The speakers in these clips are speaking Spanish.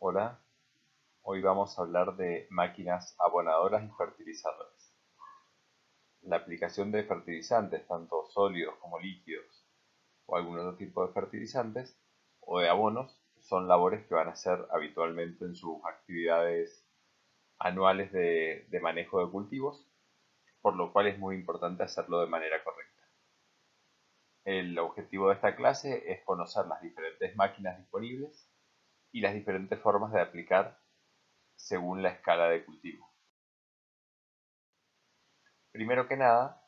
Hola, hoy vamos a hablar de máquinas abonadoras y fertilizadores. La aplicación de fertilizantes, tanto sólidos como líquidos, o algún otro tipo de fertilizantes, o de abonos, son labores que van a hacer habitualmente en sus actividades anuales de manejo de cultivos, por lo cual es muy importante hacerlo de manera correcta. El objetivo de esta clase es conocer las diferentes máquinas disponibles y las diferentes formas de aplicar según la escala de cultivo. Primero que nada,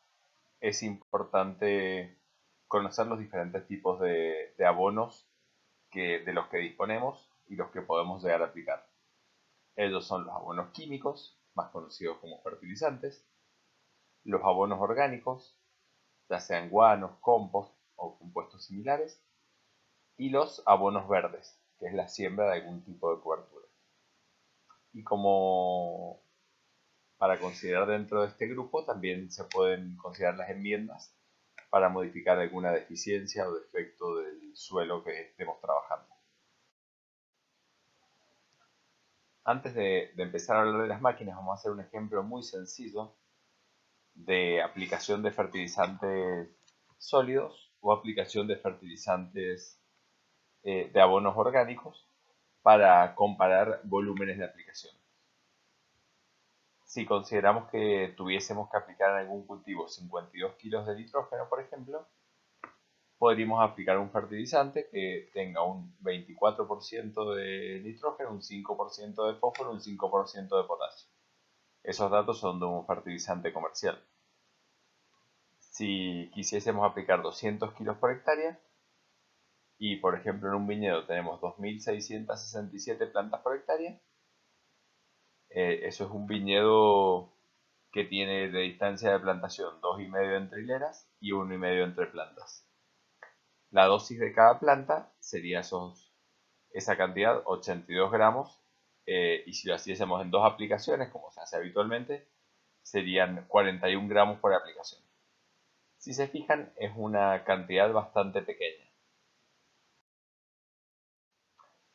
es importante conocer los diferentes tipos de abonos de los que disponemos y los que podemos llegar a aplicar. Ellos son los abonos químicos, más conocidos como fertilizantes, los abonos orgánicos, ya sean guanos, compost o compuestos similares, y los abonos verdes, que es la siembra de algún tipo de cobertura. Y como para considerar dentro de este grupo también se pueden considerar las enmiendas para modificar alguna deficiencia o defecto del suelo que estemos trabajando. Antes de empezar a hablar de las máquinas, vamos a hacer un ejemplo muy sencillo de aplicación de fertilizantes sólidos o aplicación de fertilizantes de abonos orgánicos para comparar volúmenes de aplicación. Si consideramos que tuviésemos que aplicar en algún cultivo 52 kilos de nitrógeno, por ejemplo, podríamos aplicar un fertilizante que tenga un 24% de nitrógeno, un 5% de fósforo, un 5% de potasio. Esos datos son de un fertilizante comercial. Si quisiésemos aplicar 200 kilos por hectárea, y por ejemplo en un viñedo tenemos 2.667 plantas por hectárea, eso es un viñedo que tiene de distancia de plantación 2,5 entre hileras y 1,5 entre plantas. La dosis de cada planta sería esa cantidad, 82 gramos, y si lo hiciésemos en dos aplicaciones, como se hace habitualmente, serían 41 gramos por aplicación. Si se fijan, es una cantidad bastante pequeña.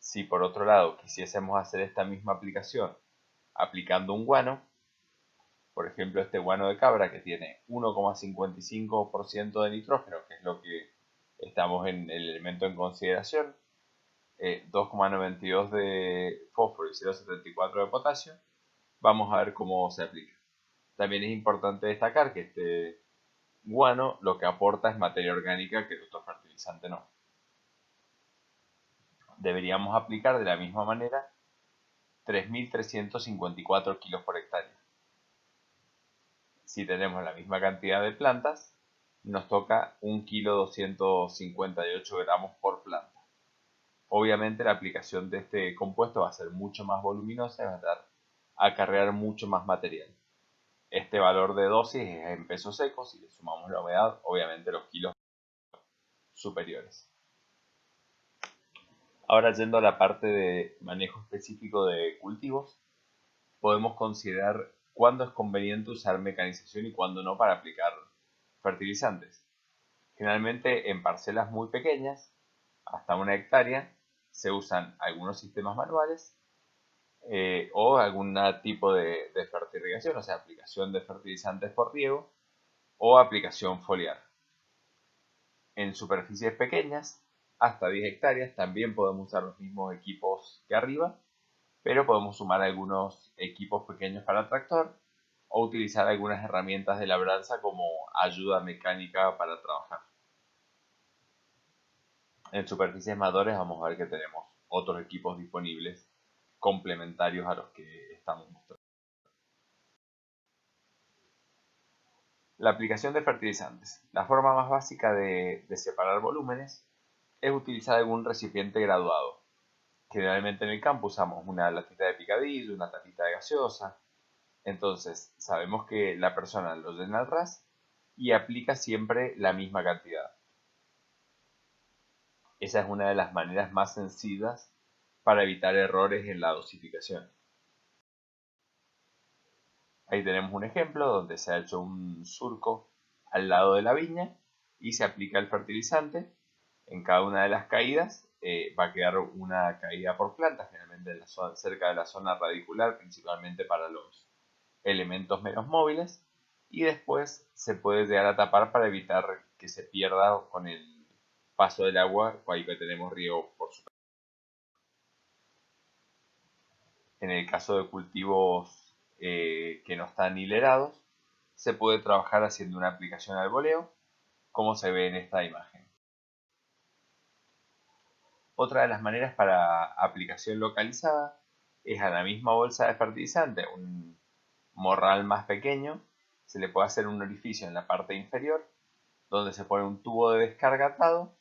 Si por otro lado quisiésemos hacer esta misma aplicación aplicando un guano, por ejemplo este guano de cabra que tiene 1,55% de nitrógeno, que es lo que estamos en el elemento en consideración, 2,92 de fósforo y 0,74 de potasio, vamos a ver cómo se aplica. También es importante destacar que este guano lo que aporta es materia orgánica que el otro fertilizante no. Deberíamos aplicar de la misma manera 3.354 kilos por hectárea. Si tenemos la misma cantidad de plantas, nos toca 1,258 gramos por planta. Obviamente la aplicación de este compuesto va a ser mucho más voluminosa y va a acarrear mucho más material. Este valor de dosis es en pesos secos, si le sumamos la humedad, obviamente los kilos superiores. Ahora yendo a la parte de manejo específico de cultivos, podemos considerar cuándo es conveniente usar mecanización y cuándo no para aplicar fertilizantes. Generalmente en parcelas muy pequeñas, hasta 1 hectárea, se usan algunos sistemas manuales o algún tipo de fertirrigación, o sea, aplicación de fertilizantes por riego o aplicación foliar. En superficies pequeñas, hasta 10 hectáreas, también podemos usar los mismos equipos que arriba, pero podemos sumar algunos equipos pequeños para tractor o utilizar algunas herramientas de labranza como ayuda mecánica para trabajar. En superficies mayores vamos a ver que tenemos otros equipos disponibles complementarios a los que estamos mostrando. La aplicación de fertilizantes. La forma más básica de separar volúmenes es utilizar algún recipiente graduado. Generalmente en el campo usamos una latita de picadillo, una tapita de gaseosa. Entonces sabemos que la persona lo llena al ras y aplica siempre la misma cantidad. Esa es una de las maneras más sencillas para evitar errores en la dosificación. Ahí tenemos un ejemplo donde se ha hecho un surco al lado de la viña y se aplica el fertilizante en cada una de las caídas va a quedar una caída por planta, generalmente en la zona, cerca de la zona radicular, principalmente para los elementos menos móviles, y después se puede llegar a tapar para evitar que se pierda con el paso del agua, ahí que tenemos riego por superficie. En el caso de cultivos que no están hilerados, se puede trabajar haciendo una aplicación al boleo, como se ve en esta imagen. Otra de las maneras para aplicación localizada es a la misma bolsa de fertilizante, un morral más pequeño, se le puede hacer un orificio en la parte inferior donde se pone un tubo de descarga atado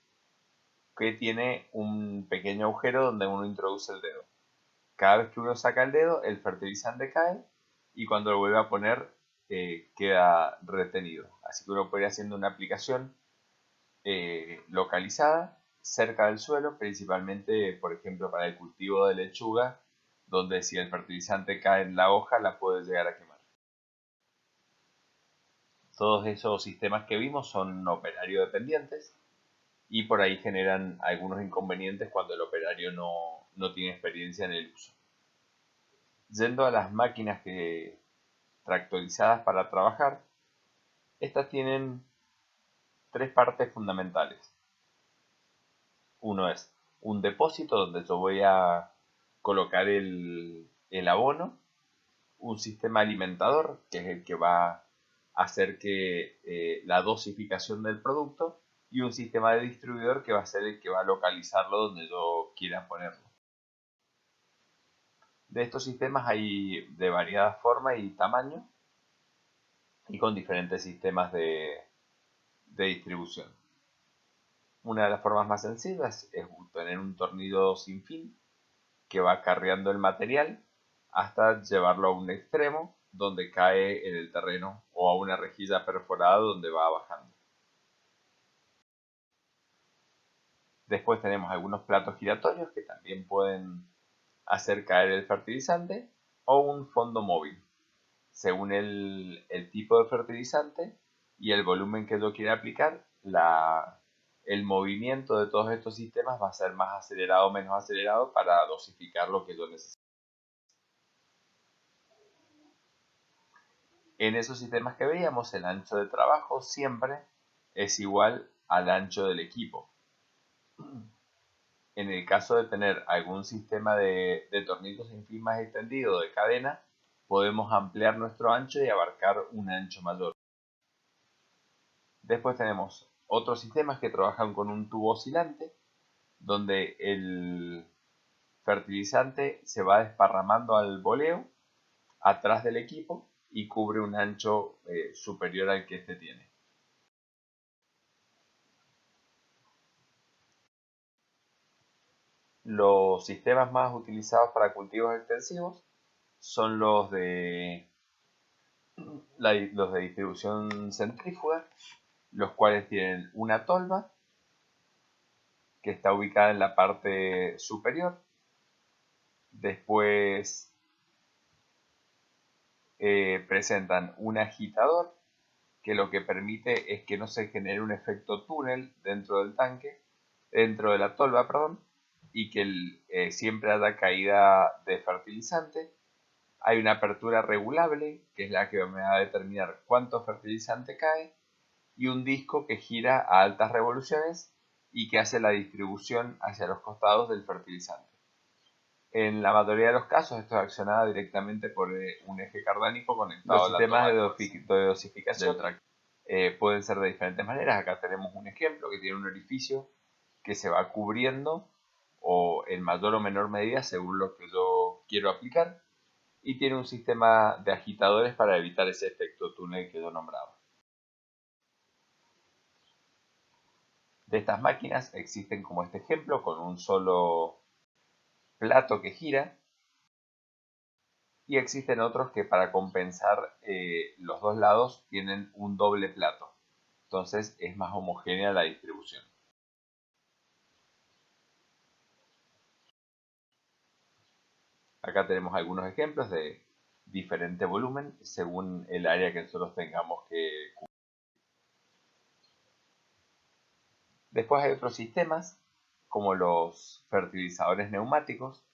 que tiene un pequeño agujero donde uno introduce el dedo. Cada vez que uno saca el dedo, el fertilizante cae y cuando lo vuelve a poner queda retenido. Así que uno puede ir haciendo una aplicación localizada cerca del suelo, principalmente, por ejemplo, para el cultivo de lechuga, donde si el fertilizante cae en la hoja, la puede llegar a quemar. Todos esos sistemas que vimos son operario dependientes y por ahí generan algunos inconvenientes cuando el operario no tiene experiencia en el uso. Yendo a las máquinas tractorizadas para trabajar, estas tienen tres partes fundamentales. Uno es un depósito donde yo voy a colocar el abono, un sistema alimentador, que es el que va a hacer que la dosificación del producto, y un sistema de distribuidor que va a ser el que va a localizarlo donde yo quiera ponerlo. De estos sistemas hay de variada forma y tamaño y con diferentes sistemas de distribución. Una de las formas más sencillas es tener un tornillo sin fin que va acarreando el material hasta llevarlo a un extremo donde cae en el terreno o a una rejilla perforada donde va bajando. Después tenemos algunos platos giratorios que también pueden hacer caer el fertilizante o un fondo móvil. Según el tipo de fertilizante y el volumen que yo quiera aplicar, el movimiento de todos estos sistemas va a ser más acelerado o menos acelerado para dosificar lo que yo necesito. En esos sistemas que veíamos, el ancho de trabajo siempre es igual al ancho del equipo. En el caso de tener algún sistema de tornillos sin fin más extendido de cadena, podemos ampliar nuestro ancho y abarcar un ancho mayor. Después tenemos otros sistemas que trabajan con un tubo oscilante, donde el fertilizante se va desparramando al boleo atrás del equipo y cubre un ancho superior al que este tiene. Los sistemas más utilizados para cultivos extensivos son los de distribución centrífuga, los cuales tienen una tolva que está ubicada en la parte superior. Después presentan un agitador que lo que permite es que no se genere un efecto túnel dentro del tanque, dentro de la tolva, perdón, y que siempre haya caída de fertilizante. Hay una apertura regulable, que es la que me va a determinar cuánto fertilizante cae, y un disco que gira a altas revoluciones y que hace la distribución hacia los costados del fertilizante. En la mayoría de los casos esto es accionado directamente por un eje cardánico conectado a la toma de dosificación. Pueden ser de diferentes maneras. Acá tenemos un ejemplo que tiene un orificio que se va cubriendo o en mayor o menor medida según lo que yo quiero aplicar, y tiene un sistema de agitadores para evitar ese efecto túnel que yo nombraba. De estas máquinas existen como este ejemplo con un solo plato que gira, y existen otros que para compensar los dos lados tienen un doble plato, entonces es más homogénea la distribución. Acá tenemos algunos ejemplos de diferente volumen según el área que nosotros tengamos que cubrir. Después hay otros sistemas como los fertilizadores neumáticos.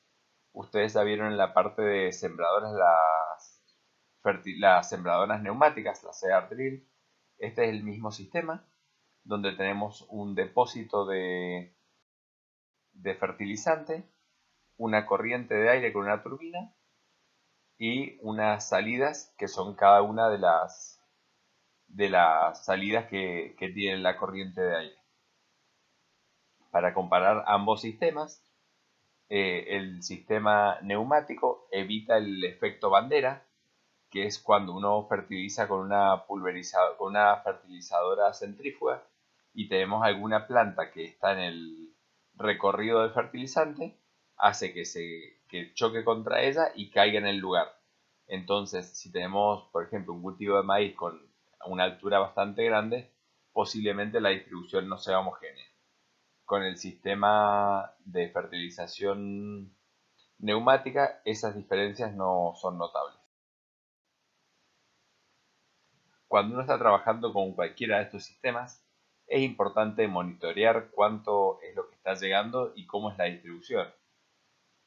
Ustedes ya vieron en la parte de sembradoras las sembradoras neumáticas, la Sear Drill. Este es el mismo sistema, donde tenemos un depósito de fertilizante, una corriente de aire con una turbina y unas salidas que son cada una de las salidas que tiene la corriente de aire. Para comparar ambos sistemas, el sistema neumático evita el efecto bandera, que es cuando uno fertiliza con con una fertilizadora centrífuga y tenemos alguna planta que está en el recorrido del fertilizante, hace que choque contra ella y caiga en el lugar. Entonces, si tenemos, por ejemplo, un cultivo de maíz con una altura bastante grande, posiblemente la distribución no sea homogénea. Con el sistema de fertilización neumática, esas diferencias no son notables. Cuando uno está trabajando con cualquiera de estos sistemas, es importante monitorear cuánto es lo que está llegando y cómo es la distribución.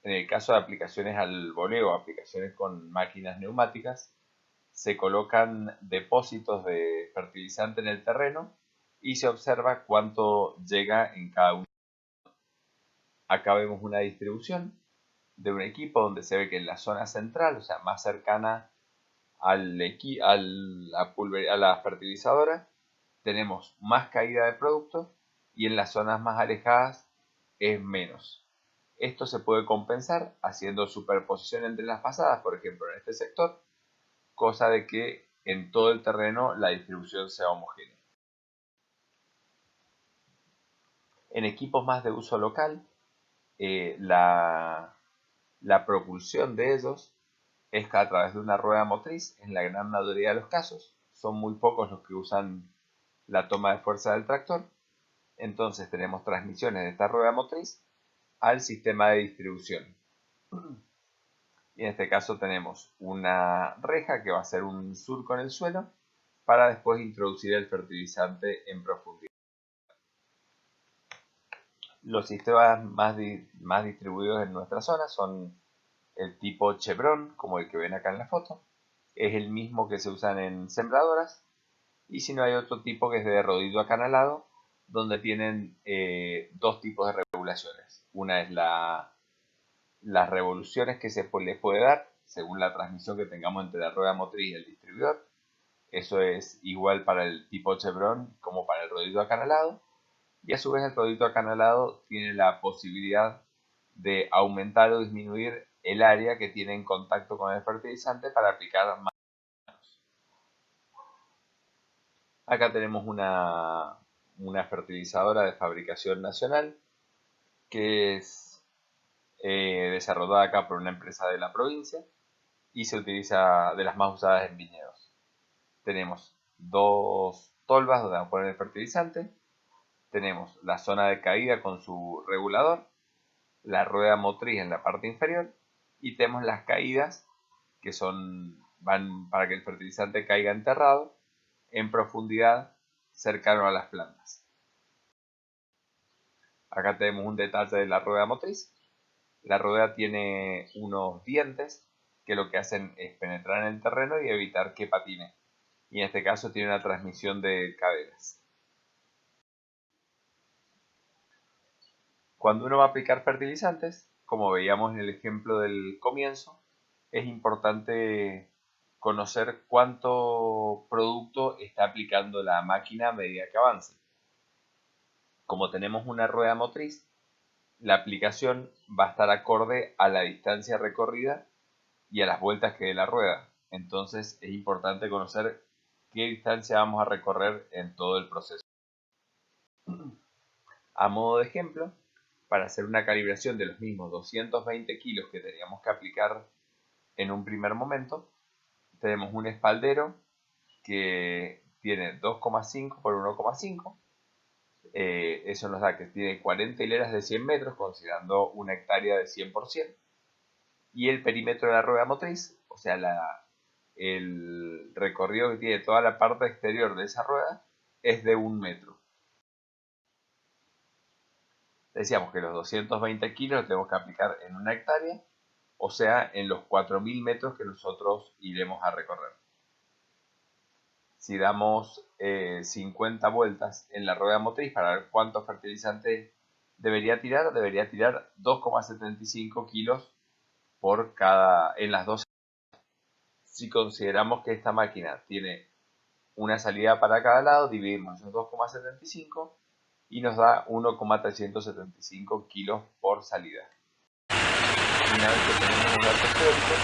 En el caso de aplicaciones al voleo, aplicaciones con máquinas neumáticas, se colocan depósitos de fertilizante en el terreno y se observa cuánto llega en cada uno. Acá vemos una distribución de un equipo donde se ve que en la zona central, o sea, más cercana a la fertilizadora, tenemos más caída de producto y en las zonas más alejadas es menos. Esto se puede compensar haciendo superposición entre las pasadas, por ejemplo, en este sector, cosa de que en todo el terreno la distribución sea homogénea. En equipos más de uso local, la propulsión de ellos es a través de una rueda motriz en la gran mayoría de los casos. Son muy pocos los que usan la toma de fuerza del tractor. Entonces tenemos transmisiones de esta rueda motriz al sistema de distribución. Y en este caso tenemos una reja que va a hacer un surco en el suelo para después introducir el fertilizante en profundidad. Los sistemas más distribuidos en nuestra zona son el tipo Chevron, como el que ven acá en la foto. Es el mismo que se usan en sembradoras. Y si no, hay otro tipo que es de rodillo acanalado, donde tienen dos tipos de regulaciones. Una es las revoluciones que se les puede dar según la transmisión que tengamos entre la rueda motriz y el distribuidor. Eso es igual para el tipo Chevron como para el rodillo acanalado. Y a su vez el rodillo acanalado tiene la posibilidad de aumentar o disminuir el área que tiene en contacto con el fertilizante para aplicar más. Acá tenemos una fertilizadora de fabricación nacional que es desarrollada acá por una empresa de la provincia y se utiliza de las más usadas en viñedos. Tenemos dos tolvas donde vamos a poner el fertilizante, tenemos la zona de caída con su regulador, la rueda motriz en la parte inferior y tenemos las caídas que van para que el fertilizante caiga enterrado en profundidad cercano a las plantas. Acá tenemos un detalle de la rueda motriz. La rueda tiene unos dientes que lo que hacen es penetrar en el terreno y evitar que patine. Y en este caso tiene una transmisión de cadenas. Cuando uno va a aplicar fertilizantes, como veíamos en el ejemplo del comienzo, es importante conocer cuánto producto está aplicando la máquina a medida que avance. Como tenemos una rueda motriz, la aplicación va a estar acorde a la distancia recorrida y a las vueltas que dé la rueda. Entonces es importante conocer qué distancia vamos a recorrer en todo el proceso. A modo de ejemplo, para hacer una calibración de los mismos 220 kilos que teníamos que aplicar en un primer momento, tenemos un espaldero que tiene 2,5 por 1,5. Eso nos da que tiene 40 hileras de 100 metros, considerando una hectárea de 100%. Y el perímetro de la rueda motriz, o sea, el recorrido que tiene toda la parte exterior de esa rueda, es de 1 metro. Decíamos que los 220 kilos los tenemos que aplicar en 1 hectárea, o sea, en los 4.000 metros que nosotros iremos a recorrer. Si damos 50 vueltas en la rueda motriz para ver cuánto fertilizante debería tirar 2,75 kilos por cada en las dos. Si consideramos que esta máquina tiene una salida para cada lado, dividimos esos 2,75 y nos da 1,375 kilos por salida. Una vez que tenemos los datos teóricos,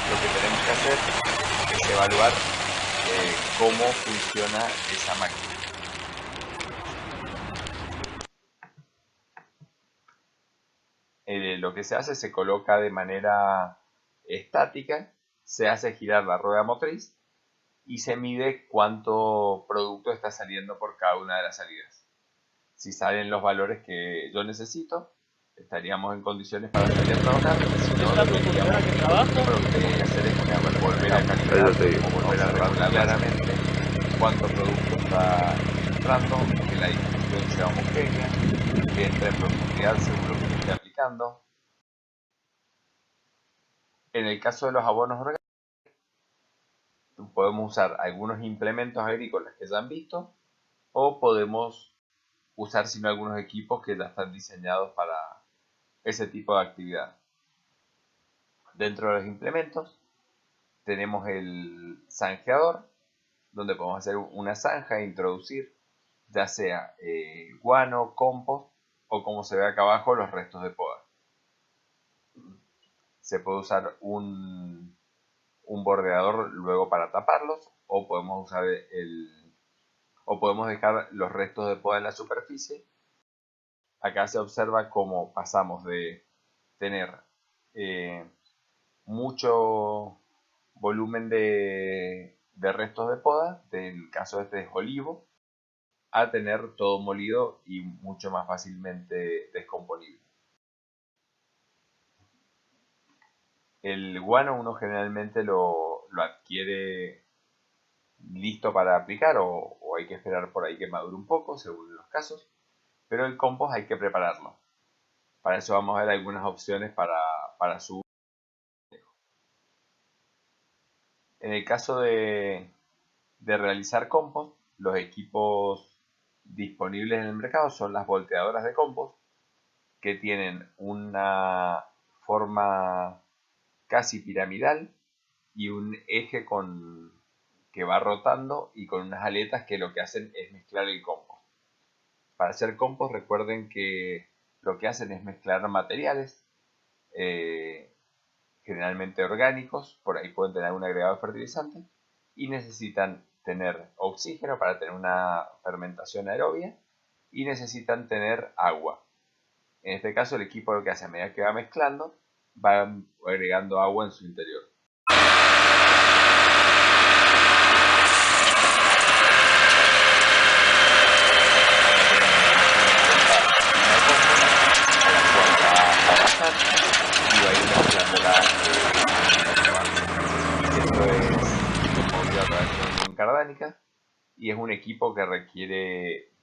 lo que tenemos que hacer es evaluar cómo funciona esa máquina. Lo que se hace, se coloca de manera estática, se hace girar la rueda motriz y se mide cuánto producto está saliendo por cada una de las salidas. Si salen los valores que yo necesito, estaríamos en condiciones para salir a trabajar. Si no, lo que teníamos que hacer es volver a calcular o volver a regular claramente cuánto producto está entrando, que la distribución sea homogénea, que entre en profundidad según lo que se esté aplicando. En el caso de los abonos orgánicos, podemos usar algunos implementos agrícolas que ya han visto, o podemos usar sino algunos equipos que ya están diseñados para ese tipo de actividad. Dentro de los implementos tenemos el zanjeador, donde podemos hacer una zanja e introducir ya sea guano, compost o, como se ve acá abajo, los restos de poda. Se puede usar un bordeador luego para taparlos, o podemos usar o podemos dejar los restos de poda en la superficie. Acá se observa cómo pasamos de tener mucho volumen de restos de poda, del caso de este es olivo, a tener todo molido y mucho más fácilmente descomponible. El guano uno generalmente lo adquiere listo para aplicar, o hay que esperar por ahí que madure un poco según los casos, pero el compost hay que prepararlo. Para eso vamos a ver algunas opciones para su manejo. En el caso de realizar compost, los equipos disponibles en el mercado son las volteadoras de compost, que tienen una forma casi piramidal y un eje que va rotando y con unas aletas que lo que hacen es mezclar el compost. Para hacer compost, recuerden que lo que hacen es mezclar materiales, generalmente orgánicos, por ahí pueden tener un agregado de fertilizante, y necesitan tener oxígeno para tener una fermentación aerobia, y necesitan tener agua. En este caso, el equipo lo que hace a medida que va mezclando, va agregando agua en su interior. Y va a ir mezclándola. Esto es movido a través de una unión cardánica y es un equipo que requiere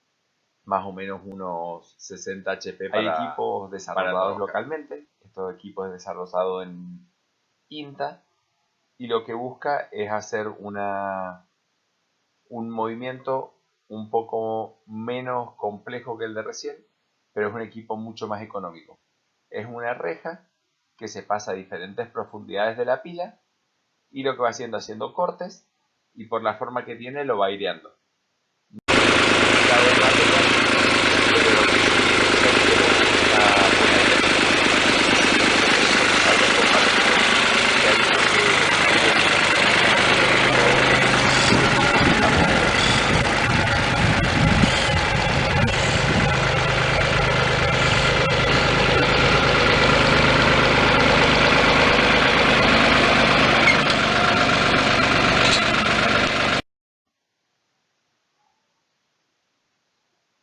más o menos unos 60 HP. Hay equipos desarrollados localmente. Estos equipos es desarrollado en INTA y lo que busca es hacer un movimiento un poco menos complejo que el de recién, pero es un equipo mucho más económico. Es una reja que se pasa a diferentes profundidades de la pila y lo que va haciendo cortes, y por la forma que tiene lo va aireando.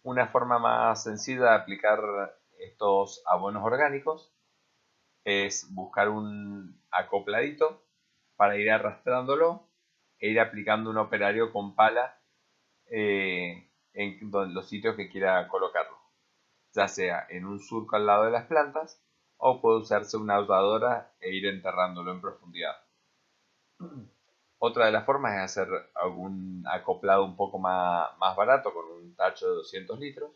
Una forma más sencilla de aplicar estos abonos orgánicos es buscar un acopladito para ir arrastrándolo e ir aplicando un operario con pala en los sitios que quiera colocarlo. ya sea en un surco al lado de las plantas o puede usarse una aulladora e ir enterrándolo en profundidad. Otra de las formas es hacer algún acoplado un poco más barato con un tacho de 200 litros.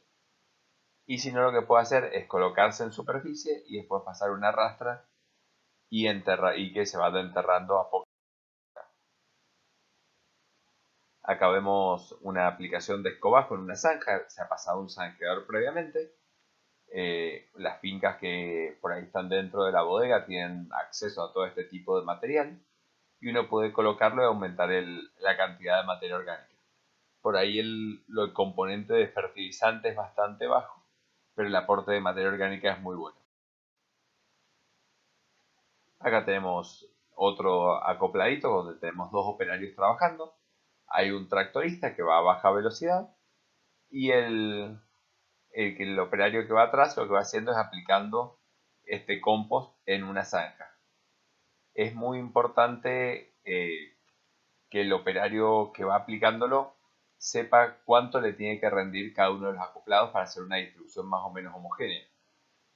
Y si no, lo que puede hacer es colocarse en superficie y después pasar una rastra y que se vaya enterrando a poco. Acá vemos una aplicación de escobas con una zanja, se ha pasado un zanjeador previamente. Las fincas que por ahí están dentro de la bodega tienen acceso a todo este tipo de material y uno puede colocarlo y aumentar la cantidad de materia orgánica. Por ahí el componente de fertilizante es bastante bajo, pero el aporte de materia orgánica es muy bueno. Acá tenemos otro acopladito donde tenemos dos operarios trabajando. Hay un tractorista que va a baja velocidad y el operario que va atrás lo que va haciendo es aplicando este compost en una zanja. Es muy importante que el operario que va aplicándolo sepa cuánto le tiene que rendir cada uno de los acoplados para hacer una distribución más o menos homogénea.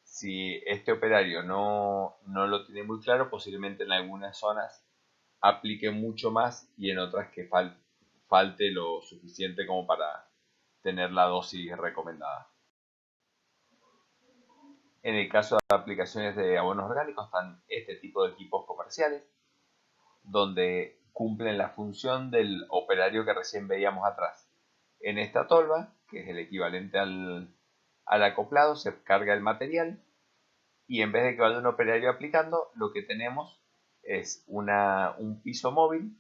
Si este operario no lo tiene muy claro, posiblemente en algunas zonas aplique mucho más y en otras que falte lo suficiente como para tener la dosis recomendada. En el caso de aplicaciones de abonos orgánicos están este tipo de equipos comerciales donde cumplen la función del operario que recién veíamos atrás. En esta tolva, que es el equivalente al acoplado, se carga el material y en vez de que vaya un operario aplicando, lo que tenemos es un piso móvil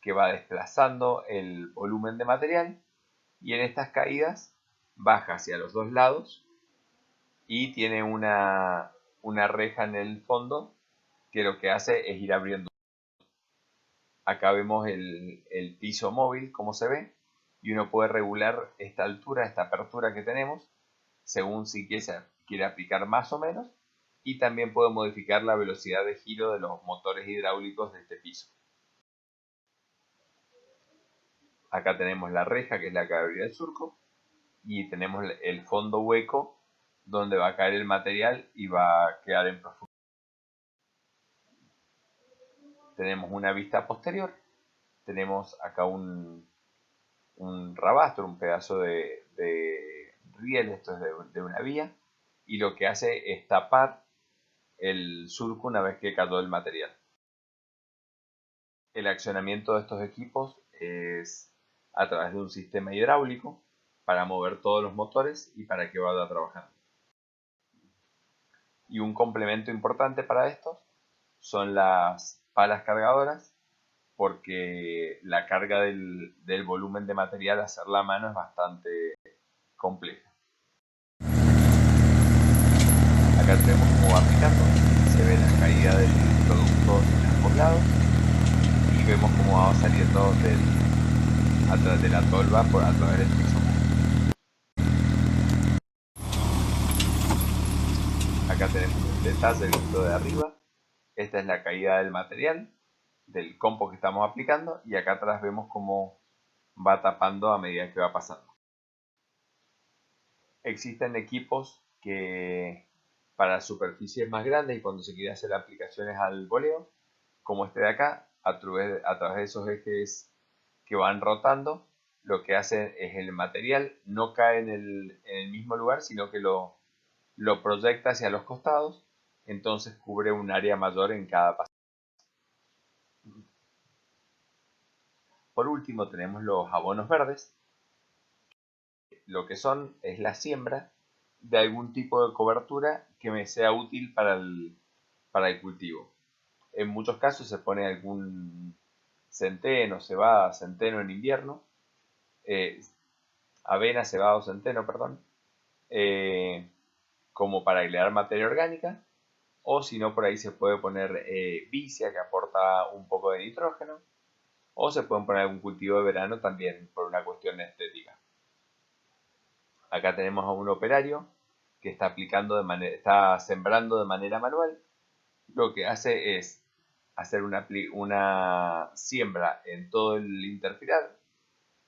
que va desplazando el volumen de material y en estas caídas baja hacia los dos lados y tiene una reja en el fondo que lo que hace es ir abriendo. Acá vemos el piso móvil, como se ve, y uno puede regular esta altura, esta apertura que tenemos, según si quiere aplicar más o menos, y también puede modificar la velocidad de giro de los motores hidráulicos de este piso. Acá tenemos la reja, que es la que abre el surco, y tenemos el fondo hueco donde va a caer el material y va a quedar en profundidad. Tenemos una vista posterior, tenemos acá un rabastro, un pedazo de riel, esto es de una vía, y lo que hace es tapar el surco una vez que cayó el material. El accionamiento de estos equipos es a través de un sistema hidráulico para mover todos los motores y para que vaya trabajando. Y un complemento importante para estos son las palas cargadoras, porque la carga del volumen de material a hacerla a mano es bastante compleja. Acá tenemos cómo va aplicando, se ve la caída del producto en ambos lados y vemos cómo va saliendo a través de la tolva a través del piso. Acá tenemos un detalle visto de arriba. Esta es la caída del material, del compost que estamos aplicando, y acá atrás vemos cómo va tapando a medida que va pasando. Existen equipos que para superficies más grandes y cuando se quiere hacer aplicaciones al boleo, como este de acá, a través de esos ejes que van rotando, lo que hace es el material no cae en el mismo lugar, sino que lo proyecta hacia los costados, entonces cubre un área mayor en cada paso. Por último tenemos los abonos verdes. Lo que son es la siembra de algún tipo de cobertura que me sea útil para el cultivo. En muchos casos se pone algún centeno, cebada, centeno en invierno, avena, cebada o centeno, perdón, como para agregar materia orgánica, o si no por ahí se puede poner vicia que aporta un poco de nitrógeno, o se pueden poner algún cultivo de verano también por una cuestión estética. Acá tenemos a un operario que está está sembrando de manera manual. Lo que hace es hacer una siembra en todo el interfilar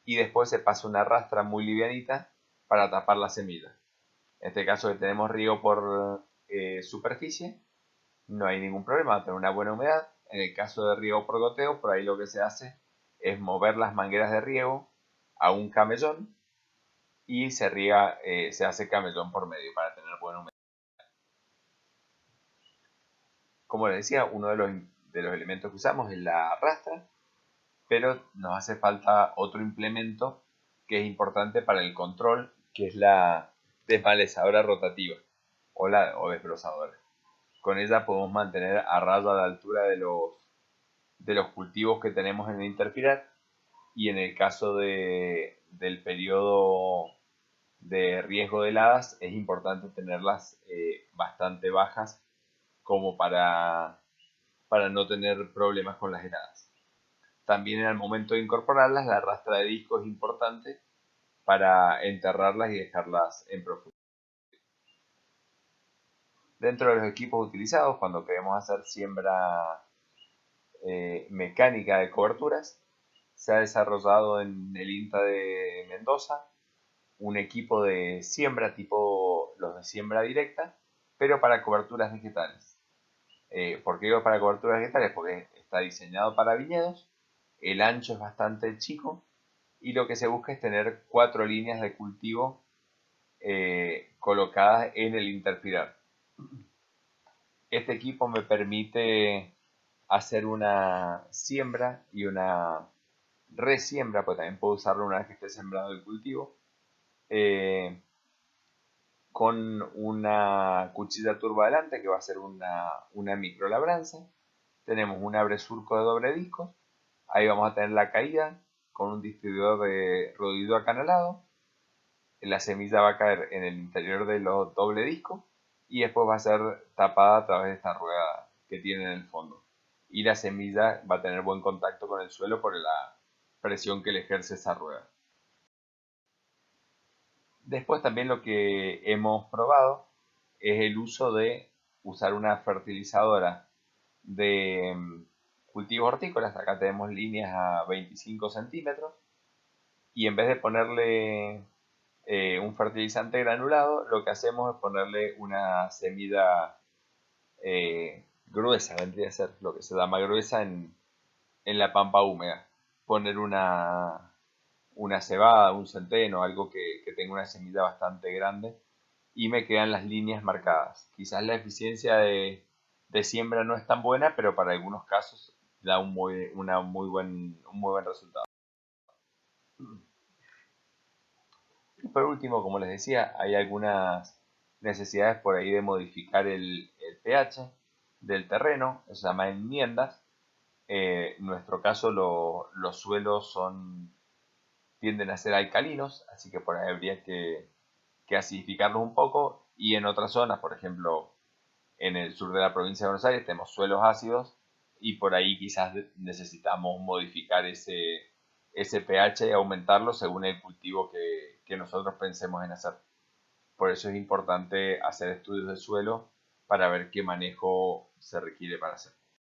y después se pasa una rastra muy livianita para tapar la semilla. En este caso que tenemos riego por superficie, no hay ningún problema, va a tener una buena humedad. En el caso de riego por goteo, por ahí lo que se hace es mover las mangueras de riego a un camellón y se riega, se hace camellón por medio para tener buena humedad. Como les decía, uno de los elementos que usamos es la rastra, pero nos hace falta otro implemento que es importante para el control, que es la desmalezadora rotativa o desbrozadora. Con ella podemos mantener a raya la altura de los cultivos que tenemos en el interfilar, y en el caso del periodo de riesgo de heladas es importante tenerlas bastante bajas como para no tener problemas con las heladas. También en el momento de incorporarlas, la rastra de disco es importante para enterrarlas y dejarlas en profundidad. Dentro de los equipos utilizados, cuando queremos hacer siembra mecánica de coberturas, se ha desarrollado en el INTA de Mendoza un equipo de siembra tipo los de siembra directa, pero para coberturas vegetales. ¿Por qué digo para coberturas vegetales? Porque está diseñado para viñedos, el ancho es bastante chico y lo que se busca es tener 4 líneas de cultivo colocadas en el interfilar. Este equipo me permite hacer una siembra y una resiembra, pues también puedo usarlo una vez que esté sembrado el cultivo, con una cuchilla turbo adelante que va a ser una micro labranza. Tenemos un abre surco de doble disco, ahí vamos a tener la caída con un distribuidor de rodillo acanalado. La semilla va a caer en el interior de los doble discos y después va a ser tapada a través de esta rueda que tiene en el fondo. Y la semilla va a tener buen contacto con el suelo por la presión que le ejerce esa rueda. Después también lo que hemos probado es el uso de usar una fertilizadora de cultivos hortícolas. Acá tenemos líneas a 25 centímetros y en vez de ponerle un fertilizante granulado, lo que hacemos es ponerle una semilla gruesa, vendría a ser lo que se llama gruesa en la pampa húmeda. Poner una cebada, un centeno, algo que tenga una semilla bastante grande y me quedan las líneas marcadas. Quizás la eficiencia de siembra no es tan buena, pero para algunos casos da un muy buen resultado. Y por último, como les decía, hay algunas necesidades por ahí de modificar el pH del terreno, eso se llama enmiendas. En nuestro caso los suelos tienden a ser alcalinos, así que por ahí habría que acidificarlos un poco, y en otras zonas, por ejemplo en el sur de la provincia de Buenos Aires, tenemos suelos ácidos y por ahí quizás necesitamos modificar ese pH y aumentarlo según el cultivo que nosotros pensemos en hacer. Por eso es importante hacer estudios de suelo para ver qué manejo se requiere para hacer.